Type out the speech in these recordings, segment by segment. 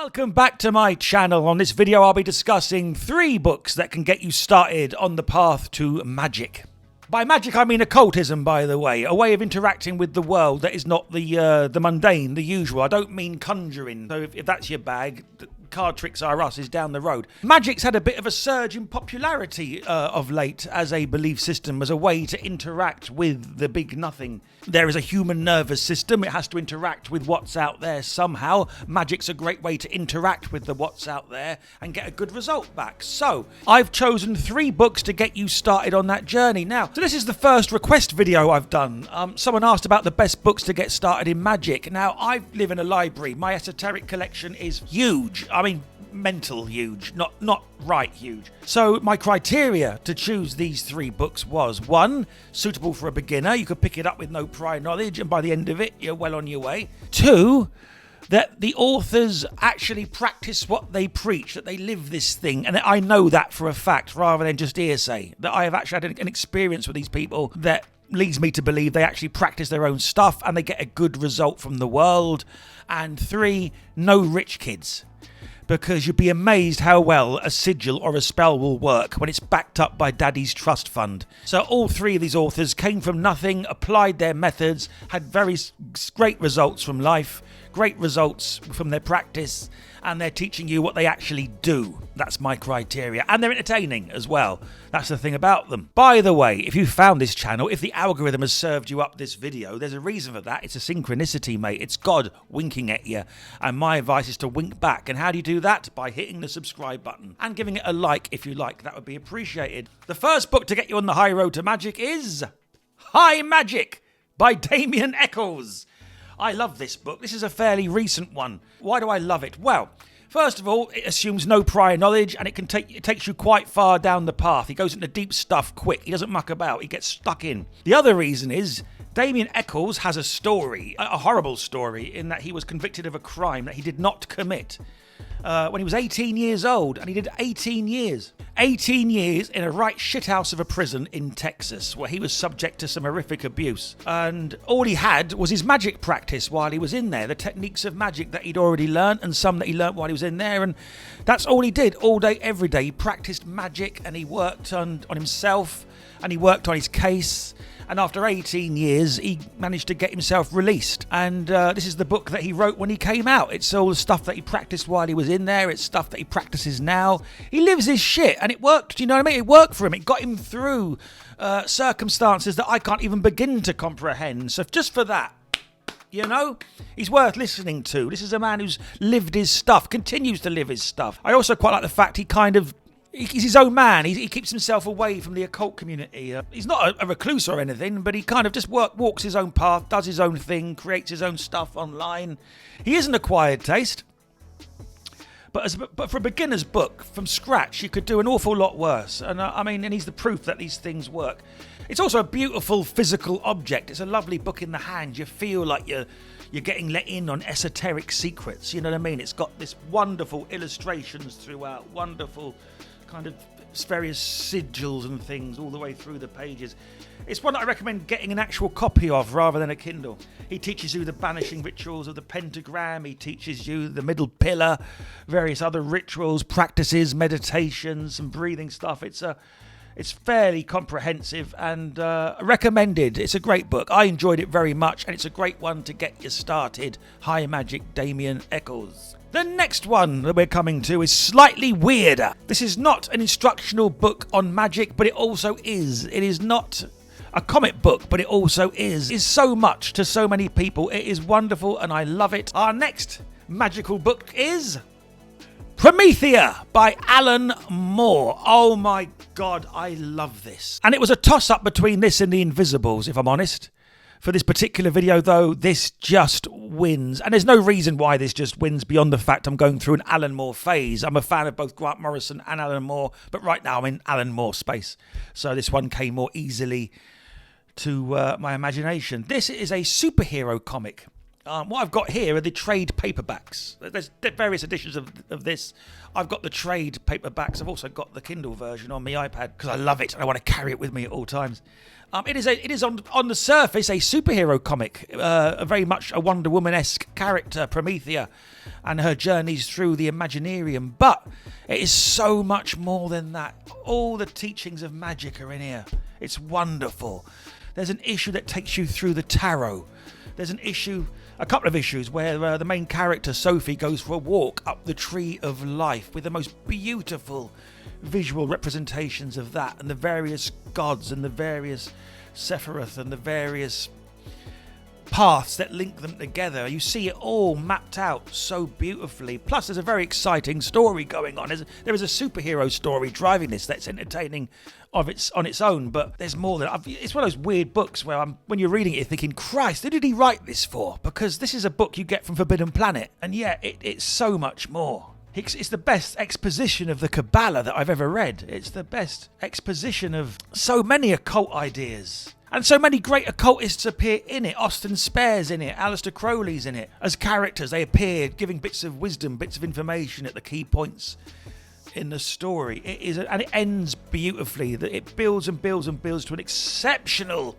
Welcome back to my channel. On this video I'll be discussing 3 books that can get you started on the path to magic. By magic I mean occultism, by the way, a way of interacting with the world that is not the mundane, the usual. I don't mean conjuring, so if that's your bag, Card Tricks R Us is down the road. Magic's had a bit of a surge in popularity of late as a belief system, as a way to interact with the big nothing. There is a human nervous system. It has to interact with what's out there somehow. Magic's a great way to interact with the what's out there and get a good result back. So, I've chosen 3 books to get you started on that journey. Now, so this is the first request video I've done. Someone asked about the best books to get started in magic. Now, I live in a library. My esoteric collection is huge. I mean, mental huge, not right huge. So my criteria to choose these 3 books was: 1, suitable for a beginner. You could pick it up with no prior knowledge, and by the end of it, you're well on your way. 2, that the authors actually practice what they preach, that they live this thing, and I know that for a fact rather than just hearsay, that I have actually had an experience with these people that leads me to believe they actually practice their own stuff and they get a good result from the world. And 3, no rich kids. Because you'd be amazed how well a sigil or a spell will work when it's backed up by Daddy's trust fund. So all 3 of these authors came from nothing, applied their methods, had very great results from life, great results from their practice, and they're teaching you what they actually do. That's my criteria. And they're entertaining as well. That's the thing about them. By the way, if you found this channel, if the algorithm has served you up this video, there's a reason for that. It's a synchronicity, mate. It's God winking at you. And my advice is to wink back. And how do you do that? By hitting the subscribe button and giving it a like if you like. That would be appreciated. The first book to get you on the high road to magic is High Magic by Damien Echols. I love this book. This is a fairly recent one. Why do I love it? Well, first of all, it assumes no prior knowledge, and it takes you quite far down the path. He goes into deep stuff quick. He doesn't muck about. He gets stuck in. The other reason is Damien Echols has a story, a horrible story, in that he was convicted of a crime that he did not commit when he was 18 years old, and he did 18 years. 18 years in a right shithouse of a prison in Texas, where he was subject to some horrific abuse. And all he had was his magic practice while he was in there, the techniques of magic that he'd already learnt, and some that he learnt while he was in there, and that's all he did, all day, every day. He practiced magic, and he worked on himself, and he worked on his case. And after 18 years, he managed to get himself released. And this is the book that he wrote when he came out. It's all the stuff that he practiced while he was in there. It's stuff that he practices now. He lives his shit, and it worked. You know what I mean? It worked for him. It got him through circumstances that I can't even begin to comprehend. So just for that, you know, he's worth listening to. This is a man who's lived his stuff, continues to live his stuff. I also quite like the fact he's his own man. He keeps himself away from the occult community. He's not a recluse or anything, but he kind of just walks his own path, does his own thing, creates his own stuff online. He is an acquired taste. But for a beginner's book, from scratch, you could do an awful lot worse. And and he's the proof that these things work. It's also a beautiful physical object. It's a lovely book in the hand. You feel like you're getting let in on esoteric secrets. You know what I mean? It's got this wonderful illustrations throughout, wonderful kind of various sigils and things all the way through the pages. It's one that I recommend getting an actual copy of rather than a Kindle. He teaches you the banishing rituals of the pentagram. He teaches you the middle pillar, various other rituals, practices, meditations, and breathing stuff. It's fairly comprehensive and recommended. It's a great book. I enjoyed it very much, and it's a great one to get you started. High Magic, Damien Echols. The next one that we're coming to is slightly weirder. This is not an instructional book on magic, but it also is. It is not a comic book, but it also is. It is so much to so many people. It is wonderful, and I love it. Our next magical book is Promethea by Alan Moore. Oh my God, I love this. And it was a toss-up between this and The Invisibles, if I'm honest. For this particular video, though, this just wins. And there's no reason why this just wins beyond the fact I'm going through an Alan Moore phase. I'm a fan of both Grant Morrison and Alan Moore, but right now I'm in Alan Moore space. So this one came more easily to my imagination. This is a superhero comic. What I've got here are the trade paperbacks. There's various editions of this. I've got the trade paperbacks. I've also got the Kindle version on my iPad because I love it and I want to carry it with me at all times. It is on the surface a superhero comic, very much a Wonder Woman-esque character, Promethea, and her journeys through the Imaginarium. But it is so much more than that. All the teachings of Magick are in here. It's wonderful. There's an issue that takes you through the tarot. There's a couple of issues where the main character, Sophie, goes for a walk up the Tree of Life with the most beautiful visual representations of that and the various gods and the various Sephiroth and the various paths that link them together. You see it all mapped out so beautifully. Plus, there's a very exciting story going on. There is a superhero story driving this that's entertaining on its own, but there's more than... It's one of those weird books where when you're reading it, you're thinking, Christ, who did he write this for? Because this is a book you get from Forbidden Planet, and yet it's so much more. It's the best exposition of the Kabbalah that I've ever read. It's the best exposition of so many occult ideas. And so many great occultists appear in it. Austin Spare's in it. Aleister Crowley's in it. As characters, they appear giving bits of wisdom, bits of information at the key points in the story. And it ends beautifully. It builds and builds and builds to an exceptional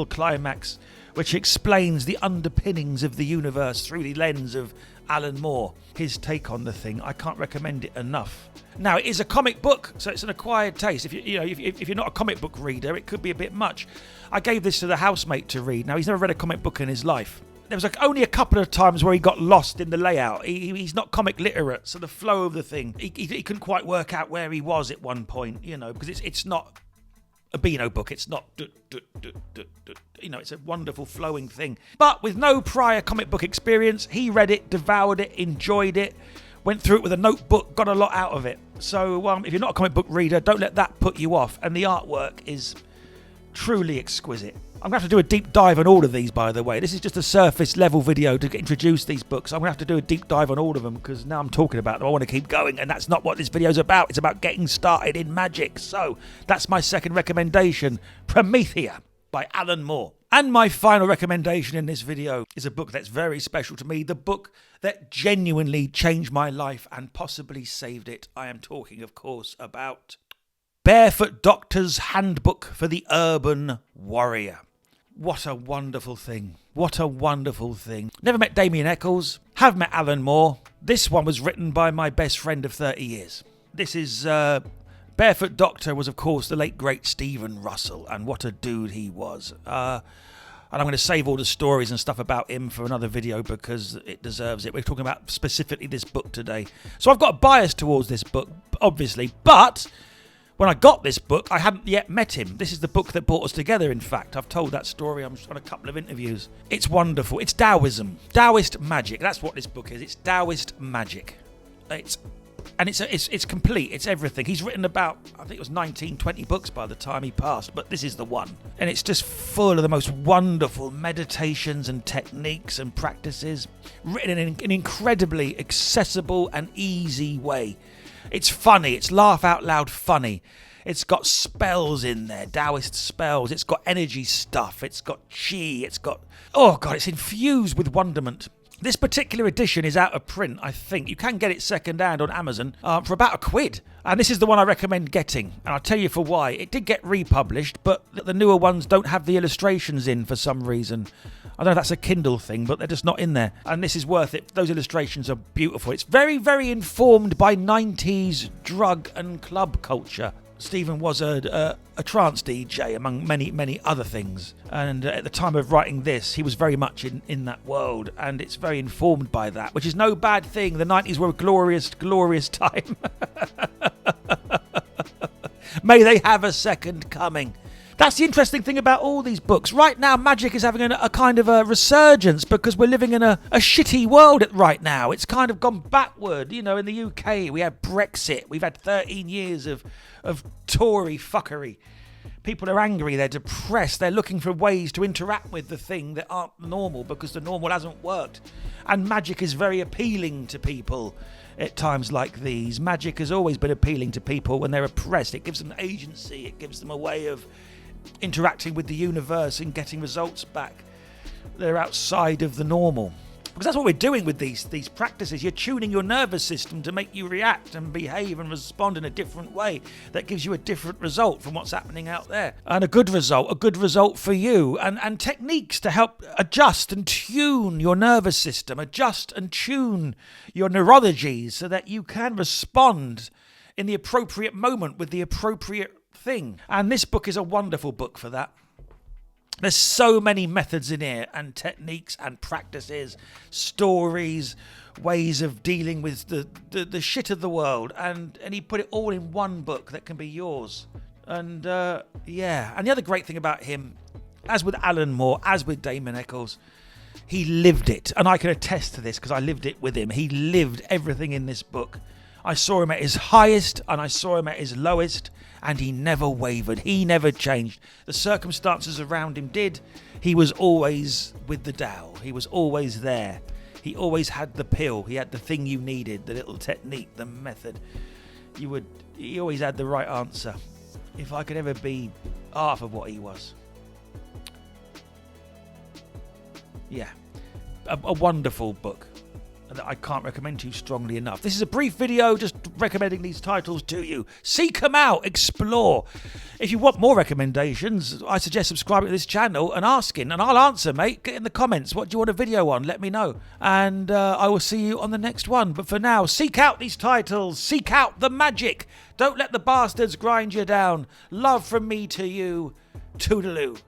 climax, which explains the underpinnings of the universe through the lens of Alan Moore. His take on the thing, I can't recommend it enough. Now, it is a comic book, so it's an acquired taste. If you're not a comic book reader, it could be a bit much. I gave this to the housemate to read. Now, he's never read a comic book in his life. There was only a couple of times where he got lost in the layout. He's not comic literate, so the flow of the thing, he couldn't quite work out where he was at one point, because it's not a Beano book. It's not, it's a wonderful flowing thing. But with no prior comic book experience, he read it, devoured it, enjoyed it, went through it with a notebook, got a lot out of it. So if you're not a comic book reader, don't let that put you off. And the artwork is truly exquisite. I'm going to have to do a deep dive on all of these, by the way. This is just a surface level video to introduce these books. I'm going to have to do a deep dive on all of them because now I'm talking about them. I want to keep going, and that's not what this video's about. It's about getting started in Magick. So that's my second recommendation, Promethea by Alan Moore. And my final recommendation in this video is a book that's very special to me, the book that genuinely changed my life and possibly saved it. I am talking, of course, about Barefoot Doctor's Handbook for the Urban Warrior. What a wonderful thing. What a wonderful thing. Never met Damien Echols. Have met Alan Moore. This one was written by my best friend of 30 years. This is... Barefoot Doctor was, of course, the late, great Stephen Russell. And what a dude he was. And I'm going to save all the stories and stuff about him for another video because it deserves it. We're talking about specifically this book today. So I've got a bias towards this book, obviously. But... when I got this book, I hadn't yet met him. This is the book that brought us together, in fact. I've told that story on a couple of interviews. It's wonderful. It's Taoism. Taoist magic. That's what this book is. It's Taoist magic. It's complete. It's everything. He's written about, I think it was 19, 20 books by the time he passed, but this is the one. And it's just full of the most wonderful meditations and techniques and practices, written in an incredibly accessible and easy way. It's funny. It's laugh out loud funny. It's got spells in there, Taoist spells. It's got energy stuff. It's got chi. It's got... oh, God, it's infused with wonderment. This particular edition is out of print, I think. You can get it second-hand on Amazon for about £1. And this is the one I recommend getting. And I'll tell you for why. It did get republished, but the newer ones don't have the illustrations in for some reason. I don't know if that's a Kindle thing, but they're just not in there. And this is worth it. Those illustrations are beautiful. It's very, very informed by 90s drug and club culture. Stephen was a trance DJ, among many, many other things. And at the time of writing this, he was very much in that world. And it's very informed by that, which is no bad thing. The 90s were a glorious, glorious time. May they have a second coming. That's the interesting thing about all these books. Right now, Magick is having a kind of a resurgence because we're living in a shitty world right now. It's kind of gone backward. In the UK, we had Brexit. We've had 13 years of Tory fuckery. People are angry. They're depressed. They're looking for ways to interact with the thing that aren't normal because the normal hasn't worked. And Magick is very appealing to people at times like these. Magick has always been appealing to people when they're oppressed. It gives them agency. It gives them a way of interacting with the universe and getting results back. They're outside of the normal. Because that's what we're doing with these practices. You're tuning your nervous system to make you react and behave and respond in a different way that gives you a different result from what's happening out there. And a good result for you. And techniques to help adjust and tune your nervous system, adjust and tune your neurologies so that you can respond in the appropriate moment with the appropriate thing. And this book is a wonderful book for that. There's so many methods in here and techniques and practices, stories, ways of dealing with the shit of the world. And he put it all in one book that can be yours. And yeah. And the other great thing about him, as with Alan Moore, as with Damien Echols, he lived it. And I can attest to this because I lived it with him. He lived everything in this book. I saw him at his highest and I saw him at his lowest. And he never wavered. He never changed. The circumstances around him did. He was always with the Tao. He was always there. He always had the pill. He had the thing you needed, the little technique, the method. He always had the right answer. If I could ever be half of what he was. Yeah. A wonderful book that I can't recommend to you strongly enough. This is a brief video just recommending these titles to you. Seek them out, explore. If you want more recommendations, I suggest subscribing to this channel and asking, and I'll answer, mate. Get in the comments. What do you want a video on? Let me know. And I will see you on the next one. But for now, seek out these titles. Seek out the magic. Don't let the bastards grind you down. Love from me to you. Toodaloo.